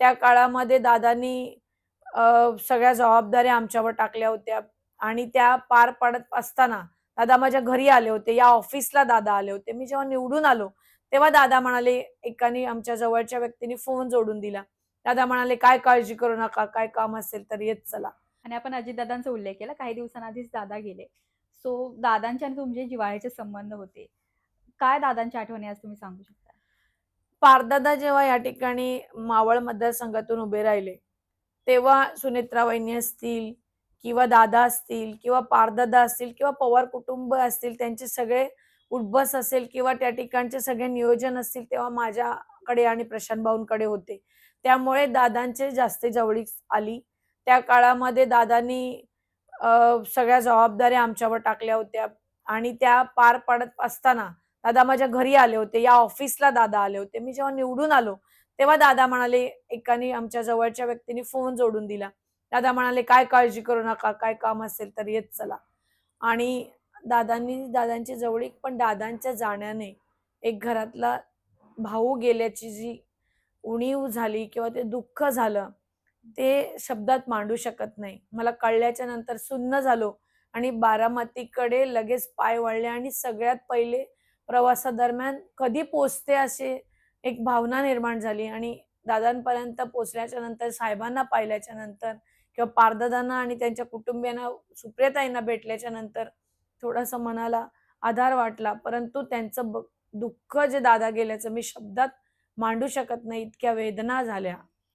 त्या काळामध्ये दादांनी सगळ्या जबाबदाऱ्या आमच्यावर टाकल्या होत्या आणि त्या पार पाडत असताना दादा माझ्या घरी आले होते, या ऑफिसला दादा आले होते. मी जेव्हा निवडून आलो, तेव्हा दादा म्हणाले, एकाने आमच्या जवळच्या व्यक्तीने फोन जोडून दिला. दादा म्हणाले, "काय काळजी करू नका, काय काम असेल तर येत चला." आणि आपण अजितदादांचा उल्लेख केला. काही दिवसांआधीच दादा गेले. सो दादांचे आणि तुमचे जिव्हाळ्याचे संबंध होते. काय दादांच्या आठवणी आज तुम्ही सांगू शकता? पारदादा जेव्हा या ठिकाणी मावळ मतदारसंघातून उभे राहिले, तेव्हा सुनेत्रा वहिनी असतील किंवा दादा असतील किंवा पारदादा असतील किंवा पवार कुटुंब असतील, त्यांचे सगळे उठबस असेल किंवा त्या ठिकाणचे सगळे नियोजन असतील, तेव्हा माझ्याकडे आणि प्रशांत भाऊंकडे होते. त्यामुळे दादांची जास्त जवळीक आली. त्या काळामध्ये दादांनी सगळ्या जबाबदाऱ्या आमच्यावर टाकल्या होत्या आणि त्या पार पाडत असताना दादा माझ्या घरी आले होते, या ऑफिसला दादा आले होते. मी जेव्हा निवडून आलो, तेव्हा दादा म्हणाले, एकाने आमच्या जवळच्या व्यक्तीने फोन जोडून दिला. दादा म्हणाले, "काय काळजी करू नका, काय काम असेल तर येत चला." आणि दादांची जवळीक, पण दादांच्या जाण्याने एक घरातला भाऊ गेल्याची जी उणीव झाली किंवा ते दुःख झालं, ते शब्दात मांडू शकत नाही. मला कळल्याच्या नंतर सुन्न झालो आणि बारामतीकडे लगेच पाय वळले आणि सगळ्यात पहिले प्रवासादरम्यान कधी पोहोचते अशी एक भावना निर्माण झाली आणि दादांपर्यंत पोहोचल्याच्या नंतर, साहेबांना पाहिल्याच्या नंतर किंवा पारदादांना आणि त्यांच्या कुटुंबियांना, सुप्रियाताईंना भेटल्याच्या नंतर थोडासा मनाला आधार वाटला. परंतु त्यांचं दुःख जे दादा गेल्याचं मी शब्दात मांडू शकत नाही, इतक्या वेदना झाल्या.